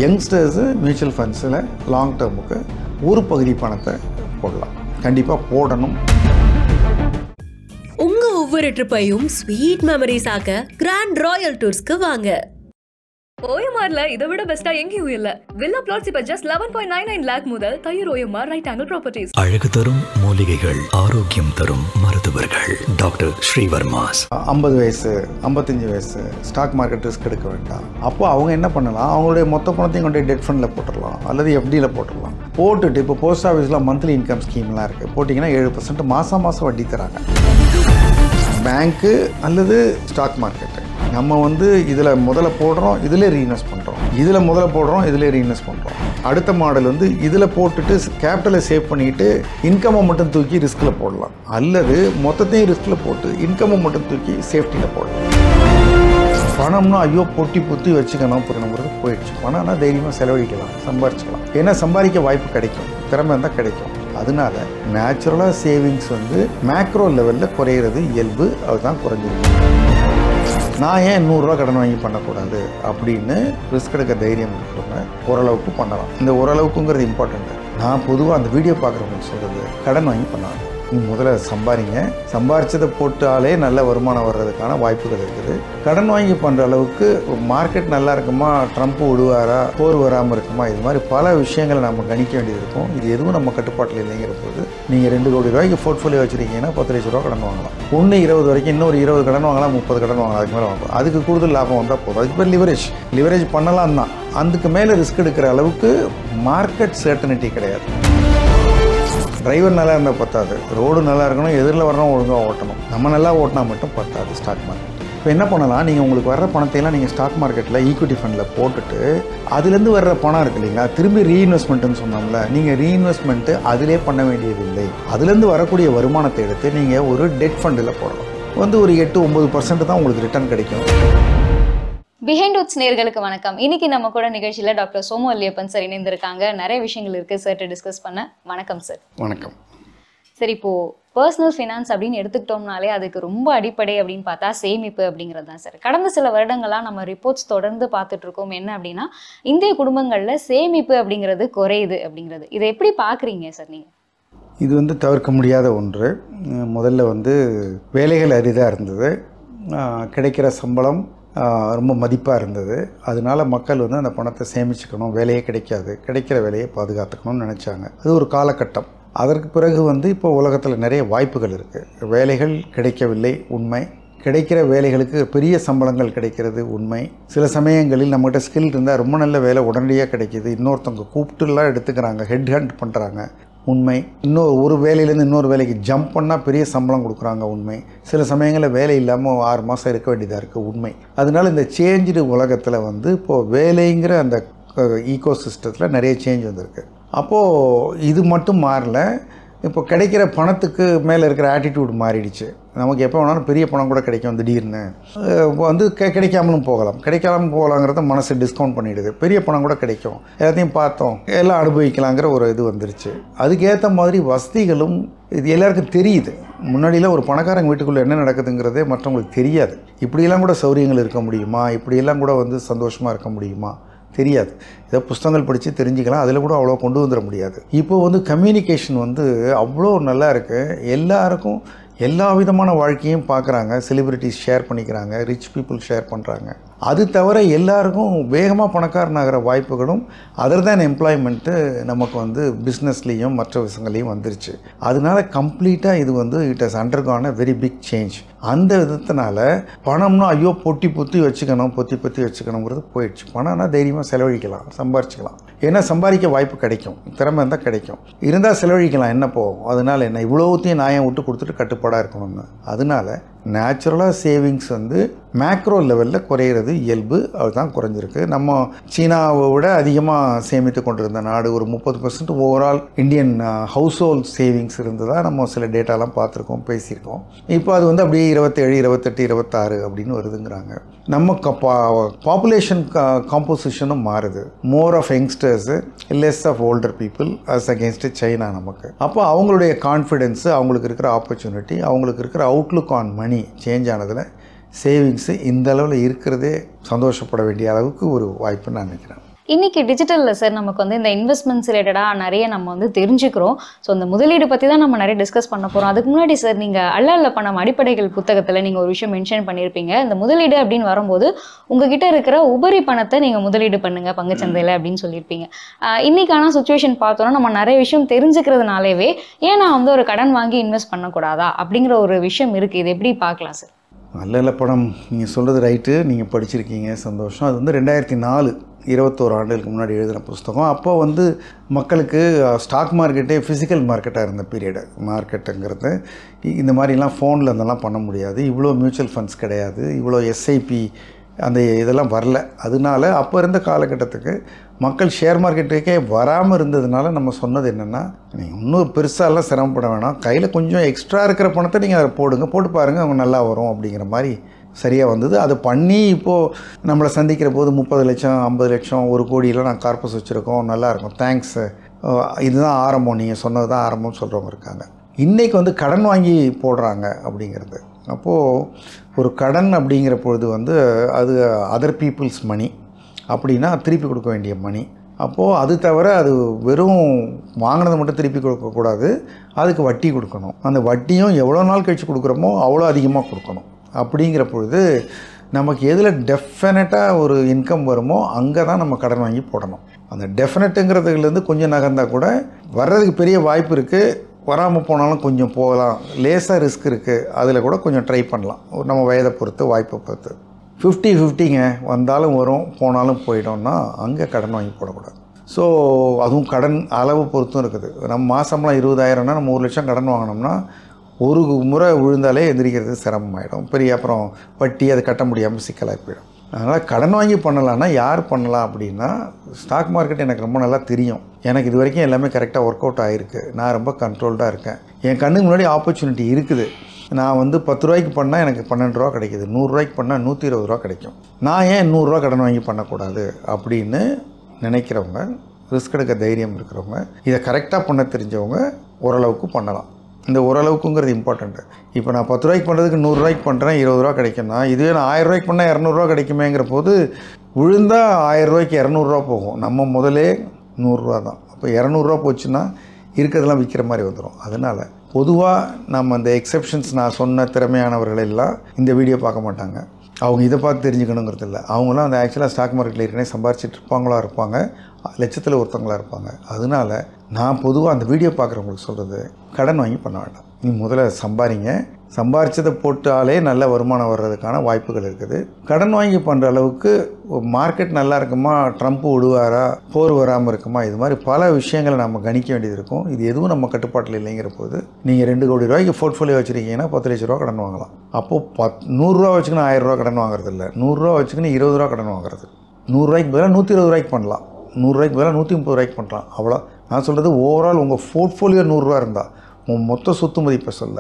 Youngsters mutual ஃபண்ட்ஸில் long டேர்முக்கு ஒரு பகுதி பணத்தை போடலாம், கண்டிப்பாக போடணும். உங்க ஒவ்வொரு ட்ரிப்பையும் ஸ்வீட் மெமரிஸ் ஆக்க கிராண்ட் ராயல் டூர்ஸ்க்கு வாங்க. OMRல இதை விட பெஸ்டா எங்கேயும் இல்ல. வில்லா பிளாட்ஸ் இப்ப just 11.99 lakh முதல் தயிர் OMR ரைட் ஆங்கிள் ப்ராப்பர்ட்டிஸ். அழகு தரும் மூலிகைகள், ஆரோக்கியம் தரும் மருத்துவர்கள். டாக்டர் ஸ்ரீவர்மாஸ். 50 வயசு 55 வயசு ஸ்டாக் மார்க்கெட் ரிஸ்க் எடுக்க வேண்டாம். அப்போ அவங்க என்ன பண்ணலாம், அவங்களுடைய மொத்த பணத்தையும் கொண்டு டெட் ஃபண்டில் போட்டுடலாம் அல்லது FDயில் போட்டுடலாம். போட்டுட்டு இப்போ போஸ்ட் ஆஃபீஸில் மந்த்லி இன்கம் ஸ்கீம்லாம் இருக்குது. போட்டிங்கன்னா 7% மாதம் வட்டி தராங்க. பேங்க்கு அல்லது ஸ்டாக் மார்க்கெட்டு நம்ம இதில் முதல்ல போடுறோம், இதில் ரீஇன்வெஸ்ட் பண்ணுறோம், இதில் முதல்ல போடுறோம், இதில் ரீஇன்வெஸ்ட் பண்ணுறோம். அடுத்த மாடல் இதில் போட்டுட்டு கேபிட்டலை சேவ் பண்ணிக்கிட்டு இன்கம்மை மட்டும் தூக்கி ரிஸ்கில் போடலாம், அல்லது மொத்தத்தையும் ரிஸ்கில் போட்டு இன்கம்மை மட்டும் தூக்கி சேஃப்டியில் போடலாம். பணம்னா ஐயோ பொட்டி புத்தி வச்சுக்கணும் நம்மளுக்கு போயிடுச்சு. பணம்னா தைரியமாக செலவழிக்கலாம், சம்பாரிச்சிக்கலாம். ஏன்னா சம்பாதிக்க வாய்ப்பு கிடைக்கும், திறமை இருந்தால் கிடைக்கும். அதனால நேச்சுரலாக சேவிங்ஸ் மேக்ரோ லெவலில் குறையிறது இயல்பு, அதுதான் குறைஞ்சிருக்கு. நான் ஏன் 100 ரூபா கடன் வாங்கி பண்ணக்கூடாது அப்படின்னு ரிஸ்க் எடுக்க தைரியம் இருக்கிறவங்க ஓரளவுக்கு பண்ணலாம். இந்த ஓரளவுக்குங்கிறது இம்பார்ட்டண்ட்டு. நான் பொதுவாக அந்த வீடியோ பார்க்குறவங்க சொல்கிறது கடன் வாங்கி பண்ணலாம். முதல்ல சம்பாதிங்க, சம்பாரிச்சதை போட்டாலே நல்ல வருமானம் வர்றதுக்கான வாய்ப்புகள் இருக்குது. கடன் வாங்கி பண்ணுற அளவுக்கு மார்க்கெட் நல்லா இருக்குமா, ட்ரம்ப் விடுவாரா, போர் வராமல் இருக்குமா, இது மாதிரி பல விஷயங்களை நம்ம கணிக்க வேண்டியது இருக்கும். இது எதுவும் நம்ம கட்டுப்பாட்டில் இல்லைங்கிற போது நீங்கள் 2 கோடி ரூபாய்க்கு போர்ட்ஃபோலியோ வச்சுருக்கீங்கன்னா 10 லட்ச ரூபா கடன் வாங்கலாம். 20 வரைக்கும் இன்னொரு 20 கடன் வாங்கலாம், 30 கடன் வாங்கலாம், அதுக்கு மேலே வாங்கலாம். அதுக்கு கூடுதல் லாபம் வந்தால் போதும். அதுக்கு பேர் லிவரேஜ் பண்ணலாம் தான். அதுக்கு மேலே ரிஸ்க் எடுக்கிற அளவுக்கு மார்க்கெட் சர்டனிட்டி கிடையாது. டிரைவர் நல்லா இருந்தால் பத்தாது, ரோடு நல்லா இருக்கணும், எதிரில் வரணும், ஒழுங்காக ஓட்டணும். நம்ம நல்லா ஓட்டினா மட்டும் பத்தாது ஸ்டாக் மார்க்கெட். இப்போ என்ன பண்ணலாம், நீங்கள் உங்களுக்கு வர்ற பணத்தையெல்லாம் நீங்கள் ஸ்டாக் மார்க்கெட்டில் ஈக்விட்டி ஃபண்டில் போட்டுட்டு அதுலேருந்து வர்ற பணம் இருக்குது இல்லைங்களா, திரும்பி ரீஇன்வெஸ்ட்மெண்ட்டுன்னு சொன்னோம்ல, நீங்கள் ரீஇன்வெஸ்ட்மெண்ட்டு அதிலே பண்ண வேண்டியதில்லை. அதுலேருந்து வரக்கூடிய வருமானத்தை எடுத்து நீங்கள் ஒரு டெட் ஃபண்டில் போடலாம். ஒரு 8-9% தான் உங்களுக்கு ரிட்டர்ன் கிடைக்கும். பிஹைண்ட் உட்ஸ் நேயர்களுக்கு வணக்கம். இன்னைக்கு நம்ம கூட நிகழ்ச்சியில் டாக்டர் சோமு வல்லியப்பன் சார் இணைந்திருக்காங்க. நிறைய விஷயங்கள் இருக்குது சார் டிஸ்கஸ் பண்ண. வணக்கம் சார். வணக்கம். சரி, இப்போது பர்சனல் ஃபினான்ஸ் அப்படின்னு எடுத்துக்கிட்டோம்னாலே அதுக்கு ரொம்ப அடிப்படை அப்படின்னு பார்த்தா சேமிப்பு அப்படிங்கிறது தான் சார். கடந்த சில வருடங்களாக நம்ம ரிப்போர்ட்ஸ் தொடர்ந்து பார்த்துட்டு இருக்கோம். என்ன அப்படின்னா, இந்திய குடும்பங்களில் சேமிப்பு அப்படிங்கிறது குறையுது அப்படிங்கிறது. இதை எப்படி பார்க்குறீங்க சார் நீங்கள்? இது தவிர்க்க முடியாத ஒன்று. முதல்ல வேலைகள் அரிதாக இருந்தது, கிடைக்கிற சம்பளம் ரொம்ப மதிப்பாக இருந்தது. அதனால மக்கள் அந்த பணத்தை சேமிச்சுக்கணும், வேலையே கிடைக்காது, கிடைக்கிற வேலையை பாதுகாத்துக்கணும்னு நினச்சாங்க. அது ஒரு காலகட்டம். அதற்கு பிறகு இப்போ உலகத்தில் நிறைய வாய்ப்புகள் இருக்குது. வேலைகள் கிடைக்கவில்லை உண்மை, கிடைக்கிற வேலைகளுக்கு பெரிய சம்பளங்கள் கிடைக்கிறது உண்மை. சில சமயங்களில் நம்மகிட்ட ஸ்கில் இருந்தால் ரொம்ப நல்ல வேலை உடனடியாக கிடைக்கிது, இன்னொருத்தவங்க கூப்பிட்டுலாம் எடுத்துக்கிறாங்க, ஹெட் ஹண்ட் பண்ணுறாங்க உண்மை. ஒரு வேலையிலேருந்து இன்னொரு வேலைக்கு ஜம்ப் பண்ணால் பெரிய சம்பளம் கொடுக்குறாங்க உண்மை. சில சமயங்களில் வேலை இல்லாமல் 6 மாதம் இருக்க வேண்டியதாக இருக்குது உண்மை. அதனால் இந்த சேஞ்சு உலகத்தில் இப்போது வேலைங்கிற அந்த ஈகோ சிஸ்டத்தில் நிறைய சேஞ்ச் வந்திருக்கு. அப்போது இது மட்டும் மாறல, இப்போ கிடைக்கிற பணத்துக்கு மேலே இருக்கிற ஆட்டிடியூட் மாறிடுச்சு. நமக்கு எப்போ வேணாலும் பெரிய பணம் கூட கிடைக்கும், திடீர்னு கிடைக்காமலும் போகலாங்கிறத மனசு டிஸ்கவுண்ட் பண்ணிவிடுது. பெரிய பணம் கூட கிடைக்கும், எல்லாத்தையும் பார்த்தோம், எல்லாம் அனுபவிக்கலாங்கிற ஒரு இது வந்துருச்சு. அதுக்கேற்ற மாதிரி வசதிகளும் இது எல்லாருக்கும் தெரியுது. முன்னாடியில் ஒரு பணக்காரங்க வீட்டுக்குள்ளே என்ன நடக்குதுங்கிறதே மற்றவங்களுக்கு தெரியாது. இப்படியெல்லாம் கூட சௌரியங்கள் இருக்க முடியுமா, இப்படியெல்லாம் கூட சந்தோஷமாக இருக்க முடியுமா தெரியாது. இதை புஸ்தகங்கள் படித்து தெரிஞ்சுக்கலாம், அதில் கூட அவ்வளோ கொண்டு வந்துட முடியாது. இப்போது கம்யூனிகேஷன் அவ்வளோ நல்லா இருக்குது. எல்லாருக்கும் எல்லா விதமான வாழ்க்கையும் பார்க்குறாங்க. செலிப்ரிட்டிஸ் ஷேர் பண்ணிக்கிறாங்க, ரிச் பீப்புள் ஷேர் பண்ணுறாங்க. அது தவிர எல்லாருக்கும் வேகமாக பணக்காரனாகிற வாய்ப்புகளும் அதர் தேன் எம்ப்ளாய்மெண்ட்டு நமக்கு பிஸ்னஸ்லேயும் மற்ற விஷயங்களையும் வந்துருச்சு. அதனால கம்ப்ளீட்டாக இது it has undergone a very big change. அந்த விதத்தினால பணம்னா ஐயோ பொத்தி வச்சுக்கணுங்கிறது போயிடுச்சு. பணம்னா தைரியமாக செலவழிக்கலாம், சம்பாரிச்சிக்கலாம். ஏன்னா சம்பாதிக்க வாய்ப்பு கிடைக்கும், திறமை இருந்தால் கிடைக்கும், இருந்தால் செலவழிக்கலாம், என்ன போகும். அதனால என்ன இவ்வளோத்தையும் நான் விட்டு கொடுத்துட்டு கட்டுப்பாடாக இருக்கணும்னு. அதனால நேச்சுரலாக சேவிங்ஸ் மேக்ரோ லெவலில் குறையிறது இயல்பு, அதுதான் குறைஞ்சிருக்கு. நம்ம சீனாவை விட அதிகமாக சேமித்து கொண்டிருந்த நாடு. ஒரு 30% overall Indian house hold savings இருந்ததாக நம்ம சில டேட்டாலாம் பார்த்துருக்கோம், பேசியிருக்கோம். இப்போ அது அப்படியே 27, 28, 26 அப்படின்னு வருதுங்கிறாங்க. நம்ம பாப்புலேஷன் காம்போசிஷனும் மாறுது. More of youngsters, less of older people as against China நமக்கு. அப்போ அவங்களுடைய கான்ஃபிடென்ஸு, அவங்களுக்கு இருக்கிற ஆப்பர்ச்சுனிட்டி, அவங்களுக்கு இருக்கிற அவுட்லுக் ஆன் மணி சேஞ்ச் ஆனதில் சேவிங்ஸு இந்த அளவில் இருக்கிறதே சந்தோஷப்பட வேண்டிய அளவுக்கு ஒரு வாய்ப்புன்னு நான் நினைக்கிறேன். இன்னைக்கு டிஜிட்டலில் சார் நமக்கு வந்து இந்த இன்வெஸ்ட்மெண்ட்ஸ் ரிலேட்டடாக நிறைய நம்ம வந்து தெரிஞ்சுக்கிறோம். ஸோ இந்த முதலீடு பற்றி தான் நம்ம நிறைய டிஸ்கஸ் பண்ண போகிறோம். அதுக்கு முன்னாடி சார் நீங்கள் அல்ல பணம் அடிப்படைகள் புத்தகத்தில் நீங்கள் ஒரு விஷயம் மென்ஷன் பண்ணியிருப்பீங்க. இந்த முதலீடு அப்படின்னு வரும்போது உங்ககிட்ட இருக்கிற உபரி பணத்தை நீங்கள் முதலீடு பண்ணுங்க பங்குச்சந்தையில் அப்படின்னு சொல்லியிருப்பீங்க. இன்னைக்கான சுச்சுவேஷன் பார்த்தோன்னா நம்ம நிறைய விஷயம் தெரிஞ்சுக்கிறதுனாலேவே ஏன் நான் வந்து ஒரு கடன் வாங்கி இன்வெஸ்ட் பண்ணக்கூடாதா அப்படிங்கிற ஒரு விஷயம் இருக்குது. இது எப்படி பார்க்கலாம் சார்? அல்ல பணம் நீங்கள் சொல்கிறது ரைட்டு, நீங்கள் படிச்சிருக்கீங்க, சந்தோஷம். அது வந்து 2004 21 ஆண்டுகளுக்கு முன்னாடி எழுதின புஸ்தகம். அப்போ வந்து மக்களுக்கு ஸ்டாக் மார்க்கெட்டே ஃபிசிக்கல் மார்க்கெட்டாக இருந்த பீரியடு. மார்க்கெட்டுங்கிறது இந்த மாதிரிலாம் ஃபோனில் இருந்தெல்லாம் பண்ண முடியாது, இவ்வளோ மியூச்சுவல் ஃபண்ட்ஸ் கிடையாது, இவ்வளோ எஸ்ஐபி அந்த இதெல்லாம் வரல. அதனால அப்போ இருந்த காலகட்டத்துக்கு மக்கள் ஷேர் மார்க்கெட்டுக்கே வராமல் இருந்ததுனால நம்ம சொன்னது என்னென்னா, நீங்கள் இன்னும் பெருசாலாம் சிரமப்பட வேணாம், கையில் கொஞ்சம் எக்ஸ்ட்ரா இருக்கிற பணத்தை நீங்கள் அதை போட்டு பாருங்கள், அவங்க நல்லா வரும் அப்படிங்கிற மாதிரி சரியாக வந்தது. அது பண்ணி இப்போது நம்மளை சந்திக்கிற போது 30 லட்சம் 50 லட்சம் 1 கோடியெலாம் நான் கார்பஸ் வச்சுருக்கோம், நல்லாயிருக்கும், தேங்க்ஸ், இதுதான் ஆரம்பம், நீங்கள் சொன்னது தான் ஆரம்பம்னு சொல்கிறவங்க இருக்காங்க. இன்றைக்கி வந்து கடன் வாங்கி போடுறாங்க அப்படிங்கிறது. அப்போது ஒரு கடன் அப்படிங்கிற பொழுது வந்து அது அதர் பீப்புள்ஸ் மணி அப்படின்னா திருப்பி கொடுக்க வேண்டிய மணி. அப்போது அது தவிர அது வெறும் வாங்கினதை மட்டும் திருப்பி கொடுக்கக்கூடாது, அதுக்கு வட்டி கொடுக்கணும். அந்த வட்டியும் எவ்வளோ நாள் கழித்து கொடுக்குறோமோ அவ்வளோ அதிகமாக கொடுக்கணும். அப்படிங்கிற பொழுது நமக்கு எதில் டெஃபினட்டாக ஒரு இன்கம் வருமோ அங்கே தான் நம்ம கடன் வாங்கி போடணும். அந்த டெஃபினட்டுங்கிறதுலேருந்து கொஞ்சம் நகர்ந்தால் கூட வர்றதுக்கு பெரிய வாய்ப்பு இருக்குது, வராமல் போனாலும் கொஞ்சம் போகலாம், லேசாக ரிஸ்க் இருக்குது, அதில் கூட கொஞ்சம் ட்ரை பண்ணலாம், நம்ம வயதை பொறுத்து வாய்ப்பை பொறுத்து. 50-50ங்க, வந்தாலும் வரும் போனாலும் போயிட்டோம்னா அங்கே கடன் வாங்கி போடக்கூடாது. ஸோ அதுவும் கடன் அளவு பொறுத்தும் இருக்குது. நம்ம மாதம்லாம் 20,000னா நம்ம 1 லட்சம் கடன் வாங்கினோம்னா ஒரு முறை விழுந்தாலே எந்திரிக்கிறது சிரமமாயிடும், பெரிய அப்புறம் வட்டி அதை கட்ட முடியாமல் சிக்கலாகி போயிடும். அதனால் கடன் வாங்கி பண்ணலான்னா யார் பண்ணலாம் அப்படின்னா, ஸ்டாக் மார்க்கெட் எனக்கு ரொம்ப நல்லா தெரியும், எனக்கு இது வரைக்கும் எல்லாமே கரெக்டாக ஒர்க் அவுட் ஆகிருக்கு, நான் ரொம்ப கண்ட்ரோல்டாக இருக்கேன், என் கண்ணுக்கு முன்னாடி ஆப்பர்ச்சுனிட்டி இருக்குது. நான் வந்து 10 ரூபாய்க்கு பண்ணால் எனக்கு 12 ரூபா கிடைக்கிது, 100 ரூபாய்க்கு பண்ணால் 120 ரூபா கிடைக்கும், நான் ஏன் 100 ரூபா கடன் வாங்கி பண்ணக்கூடாது அப்படின்னு நினைக்கிறவங்க, ரிஸ்க் எடுக்க தைரியம் இருக்கிறவங்க, இதை கரெக்டாக பண்ண தெரிஞ்சவங்க ஓரளவுக்கு பண்ணலாம். இந்த ஓரளவுக்குங்கிறது இம்பார்ட்டண்ட்டு. இப்போ நான் 10 ரூபாய்க்கு பண்ணுறதுக்கு 100 ரூபாய்க்கு பண்ணுறேன், 20 ரூபா கிடைக்கும்னா, இதுவே நான் 1000 ரூபாய்க்கு பண்ணால் 200 ரூபா கிடைக்குமேங்கிற போது விழுந்தால் 1000 ரூபாய்க்கு 200 ரூபா போகும், நம்ம முதலே 100 ரூபா தான். அப்போ 200 ரூபா போச்சுன்னா இருக்கிறதெல்லாம் விற்கிற மாதிரி வந்துடும். அதனால் பொதுவாக நம்ம அந்த எக்ஸெப்ஷன்ஸ் நான் சொன்ன திறமையானவர்கள் எல்லாம் இந்த வீடியோ பார்க்க மாட்டாங்க, அவங்க இதை பார்த்து தெரிஞ்சுக்கணுங்கிறது இல்லை. அவங்களாம் அந்த ஆக்சுவலாக ஸ்டாக் மார்க்கெட்டில் ஏற்கனவே சம்பாரிச்சிட்டு இருப்பாங்க, லட்சத்தில் ஒருத்தவங்களாக இருப்பாங்க. அதனால் நான் பொதுவாக அந்த வீடியோ பார்க்குறவங்களுக்கு சொல்கிறது, கடன் வாங்கி பண்ண வேண்டாம், நீ முதல்ல சம்பாதிங்க, சம்பாரிச்சதை போட்டாலே நல்ல வருமானம் வர்றதுக்கான வாய்ப்புகள் இருக்குது. கடன் வாங்கி பண்ணுற அளவுக்கு மார்க்கெட் நல்லா இருக்குமா, ட்ரம்ப் விடுவாரா, போர் வராமல் இருக்குமா, இது மாதிரி பல விஷயங்களை நம்ம கணிக்க வேண்டியது இருக்கும். இது எதுவும் நம்ம கட்டுப்பாட்டில் இல்லைங்கிற போது நீங்கள் 2 கோடி ரூபாய்க்கு போர்ட்ஃபோலியோ வச்சுருக்கீங்கன்னா 10 லட்ச ரூபா கடன் வாங்கலாம். அப்போது 100 ரூபா வச்சுக்கணும் 1000 ரூபா கடன் வாங்குறது இல்லை, 100 ரூபா வச்சுக்கணும் 20 ரூபா கடன் வாங்குறது. 100 ரூபாய்க்கு பதிலாக 120 ரூபாய்க்கு பண்ணலாம், 100 ரூபாய்க்கு பதிலாக 130 ரூபாய்க்கு பண்ணலாம். அவ்வளோ நான் சொல்கிறது ஓவரால் உங்கள் போர்ட்ஃபோலியோ 100 ரூபா இருந்தால் உங்கள் மொத்த சொத்து மதிப்பை சொல்ல.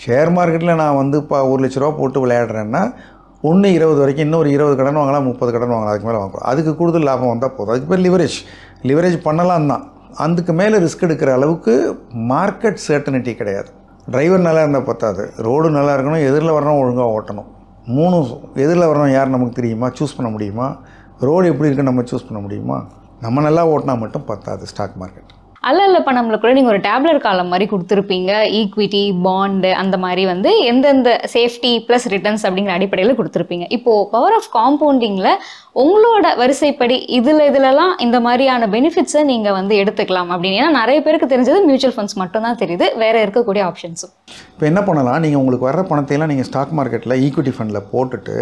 ஷேர் மார்க்கெட்டில் நான் வந்து இப்போ 1 லட்ச ரூபா போட்டு விளையாடுறேன்னா 20 வரைக்கும் இன்னும் ஒரு 20 கடன் வாங்கலாம், 30 கடன் வாங்கலாம், அதுக்கு மேலே வாங்கலாம், அதுக்கு கூடுதல் லாபம் வந்தால் போதும். அதுக்கு பேர் லிவரேஜ் பண்ணலாம் தான். அதுக்கு மேலே ரிஸ்க் எடுக்கிற அளவுக்கு மார்க்கெட் சர்டனிட்டி கிடையாது. டிரைவர் நல்லா இருந்தால் பத்தாது, ரோடு நல்லா இருக்கணும், எதிரில் வரணும் ஒழுங்காக ஓட்டணும். 3 எதிரில் வரணும் யார் நமக்கு தெரியுமா, சூஸ் பண்ண முடியுமா, ரோடு எப்படி இருக்குன்னு நம்ம சூஸ் பண்ண முடியுமா, நம்ம நல்லா ஓட்டினா மட்டும் பத்தாது ஸ்டாக் மார்க்கெட். அல்ல பணம்ல கூட நீங்கள் ஒரு டேப்லெட் காலம் மாதிரி கொடுத்துருப்பீங்க, ஈக்விட்டி பாண்டு அந்த மாதிரி வந்து எந்தெந்த சேஃப்டி ப்ளஸ் ரிட்டர்ன்ஸ் அப்படிங்கிற அடிப்படையில் கொடுத்துருப்பீங்க. இப்போது பவர் ஆஃப் காம்பவுண்டிங்கில் உங்களோட வரிசைப்படி இதிலெல்லாம் இந்த மாதிரியான பெனிஃபிட்ஸை நீங்கள் வந்து எடுத்துக்கலாம் அப்படின்னு. ஏன்னா நிறைய பேருக்கு தெரிஞ்சது மியூச்சுவல் ஃபண்ட்ஸ் மட்டும்தான் தெரியுது, வேறு இருக்கக்கூடிய ஆப்ஷன்ஸும். இப்போ என்ன பண்ணலாம், நீங்கள் உங்களுக்கு வர்ற பணத்தையெல்லாம் நீங்கள் ஸ்டாக் மார்க்கெட்டில் ஈக்விட்டி ஃபண்டில் போட்டுட்டு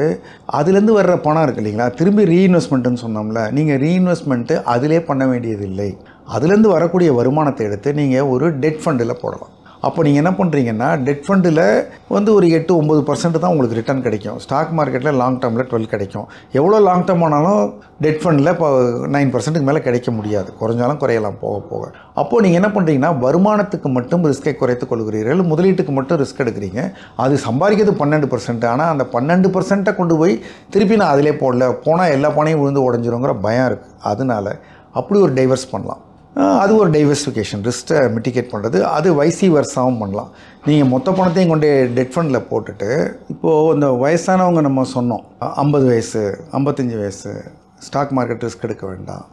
அதுலேருந்து வர்ற பணம் இருக்குது இல்லைங்களா, திரும்பி ரீஇன்வெஸ்ட்மெண்ட்டுன்னு சொன்னோம்ல, நீங்கள் ரீஇன்வெஸ்ட்மெண்ட்டு அதிலே பண்ண வேண்டியது இல்லை. அதுலேருந்து வரக்கூடிய வருமானத்தை எடுத்து நீங்கள் ஒரு டெட் ஃபண்டில் போடலாம். அப்போ நீங்கள் என்ன பண்ணுறீங்கன்னா, டெட் ஃபண்டில் வந்து ஒரு 8-9% தான் உங்களுக்கு ரிட்டர்ன் கிடைக்கும். ஸ்டாக் மார்க்கெட்டில் லாங் டேர்மில் 12 கிடைக்கும். எவ்வளோ லாங் டேர்ம் ஆனாலும் டெட் ஃபண்டில் இப்போ 9% மேலே கிடைக்க முடியாது, குறைஞ்சாலும் குறையலாம் போக போக. அப்போது நீங்கள் என்ன பண்ணுறீங்கன்னா, வருமானத்துக்கு மட்டும் ரிஸ்க்கை குறைத்துக் கொள்கிறீர்கள், முதலீட்டுக்கு மட்டும் ரிஸ்க் எடுக்கிறீங்க. அது சம்பாதிக்கிறது 12%, ஆனால் அந்த 12% கொண்டு போய் திருப்பி நான் அதிலே போனால் எல்லா பணையும் விழுந்து உடஞ்சிருங்கிற பயம் இருக்குது. அதனால் அப்படி ஒரு டைவர்ஸ் பண்ணலாம். அது ஒரு டைவர்சிஃபிகேஷன், ரிஸ்ட்டை மிட்டிகேட் பண்ணுறது. அது வைசி வர்ஸாகவும் பண்ணலாம். நீங்கள் மொத்த பணத்தையும் கொண்டு டெட் ஃபண்டில் போட்டுட்டு, இப்போது இந்த வயசானவங்க நம்ம சொன்னோம் 50 வயசு 55 வயசு ஸ்டாக் மார்க்கெட் ரிஸ்க் எடுக்க வேண்டாம்.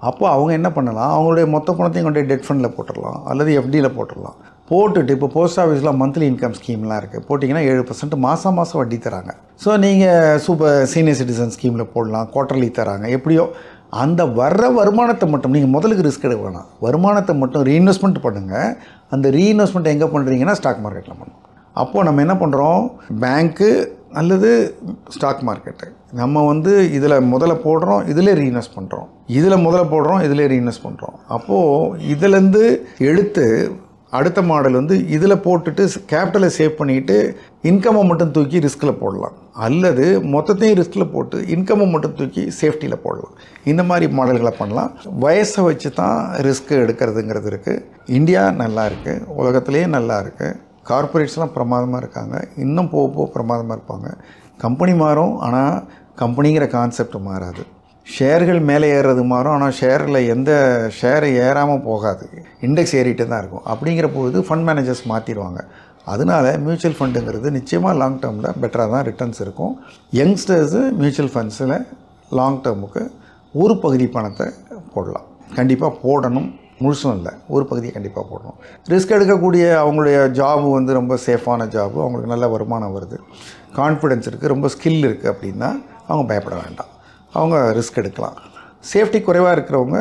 அப்போ அவங்க என்ன பண்ணலாம், அவங்களுடைய மொத்த பணத்தையும் கொண்டு டெட் ஃபண்டில் போட்டுடலாம் அல்லது எஃப்டியில் போட்டுடலாம். போட்டுட்டு இப்போ போஸ்ட் ஆஃபீஸில் மந்த்லி இன்கம் ஸ்கீம்லாம் இருக்குது. போட்டிங்கன்னா 7% மாதம் வட்டி தராங்க. ஸோ நீங்கள் சூப்பர் சீனியர் சிட்டிசன் ஸ்கீமில் போடலாம், குவார்ட்டர்லி தராங்க. எப்படியோ அந்த வர்ற வருமானத்தை மட்டும் நீங்கள் முதலுக்கு ரிஸ்க் எடுக்க வேணாம், வருமானத்தை மட்டும் ரீஇன்வெஸ்ட்மெண்ட் பண்ணுங்கள். அந்த ரீஇன்வெஸ்ட்மெண்ட் எங்கே பண்ணுறீங்கன்னா ஸ்டாக் மார்க்கெட்டில் பண்ணும். அப்போது நம்ம என்ன பண்ணுறோம், பேங்க்கு அல்லது ஸ்டாக் மார்க்கெட்டு நம்ம இதில் முதல்ல போடுறோம், இதில் ரீஇன்வெஸ்ட் பண்ணுறோம், இதில் முதல்ல போடுறோம், இதில் ரீஇன்வெஸ்ட் பண்ணுறோம். அப்போது இதிலேருந்து எடுத்து அடுத்த மாடல் இதில் போட்டுட்டு கேபிட்டலை சேவ் பண்ணிவிட்டு இன்கம்மை மட்டும் தூக்கி ரிஸ்கில் போடலாம், அல்லது மொத்தத்தையும் ரிஸ்கில் போட்டு இன்கம்மை மட்டும் தூக்கி சேஃப்டியில் போடலாம். இந்த மாதிரி மாடல்களை பண்ணலாம். வயசை வச்சு தான் ரிஸ்க் எடுக்கிறதுங்கிறது இருக்குது. இந்தியா நல்லா இருக்குது, உலகத்துலேயே நல்லா இருக்குது. கார்ப்பரேட்ஸ்லாம் பிரமாதமாக இருக்காங்க, இன்னும் போக போக பிரமாதமாக இருப்பாங்க. கம்பெனி மாறும், ஆனால் கம்பெனிங்கிற கான்செப்ட் மாறாது. ஷேர்கள் மேலே ஏறுறது மாறும், ஆனால் ஷேரில் எந்த ஷேர் ஏறாமல் போகாது, இண்டெக்ஸ் ஏறிட்டு தான் இருக்கும். அப்படிங்கிற போது ஃபண்ட் மேனேஜர்ஸ் மாற்றிடுவாங்க. அதனால் மியூச்சுவல் ஃபண்டுங்கிறது நிச்சயமாக லாங் டேர்மில் பெட்டராக தான் ரிட்டர்ன்ஸ் இருக்கும். யங்ஸ்டர்ஸு மியூச்சுவல் ஃபண்ட்ஸில் லாங் டேர்முக்கு ஒரு பகுதி பணத்தை போடலாம், கண்டிப்பாக போடணும். முழுசும் இல்லை, ஒரு பகுதியை கண்டிப்பாக போடணும். ரிஸ்க் எடுக்கக்கூடிய அவங்களுடைய ஜாபு ரொம்ப சேஃபான ஜாபு, அவங்களுக்கு நல்ல வருமானம் வருது, கான்ஃபிடென்ஸ் இருக்குது, ரொம்ப ஸ்கில் இருக்குது அப்படின்னா அவங்க பயப்பட வேண்டாம், அவங்க ரிஸ்க் எடுக்கலாம். சேஃப்டி குறைவாக இருக்கிறவங்க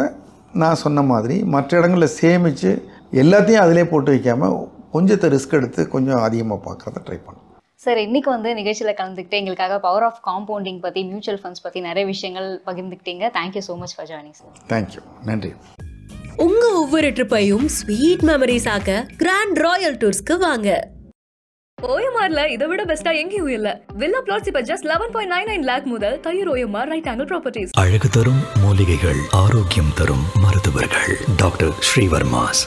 நான் சொன்ன மாதிரி மற்ற இடங்களில் சேமித்து எல்லாத்தையும் அதிலே போட்டு வைக்காமல் கொஞ்சத்தை ரிஸ்க் எடுத்து கொஞ்சம் அதிகமாக பார்க்குறத ட்ரை பண்ணும். சார், இன்னைக்கு நிகழ்ச்சியில் கலந்துக்கிட்டு எங்களுக்காக பவர் ஆஃப் காம்பவுண்டிங் பற்றி, மியூச்சுவல் ஃபண்ட்ஸ் பற்றி நிறைய விஷயங்கள் பகிர்ந்துக்கிட்டீங்க. Thank you so much for joining sir. Thank you, நன்றி. உங்க ஒவ்வொரு ட்ரிப்பையும் ஸ்வீட் மெமரிஸ் ஆக்க கிராண்ட் ராயல் டூர்ஸ்க்கு வாங்க. ஓஎம்ஆர்ல இதை விட பெஸ்டா எங்கேயும் இல்ல. வில்லா பிளாட்ஸ் இப்ப just 11.99 lakh முதல் Thaiyur OMR right angle properties. அழகு தரும் மூலிகைகள், ஆரோக்கியம் தரும் மருத்துவர்கள். டாக்டர் ஸ்ரீவர்மாஸ்.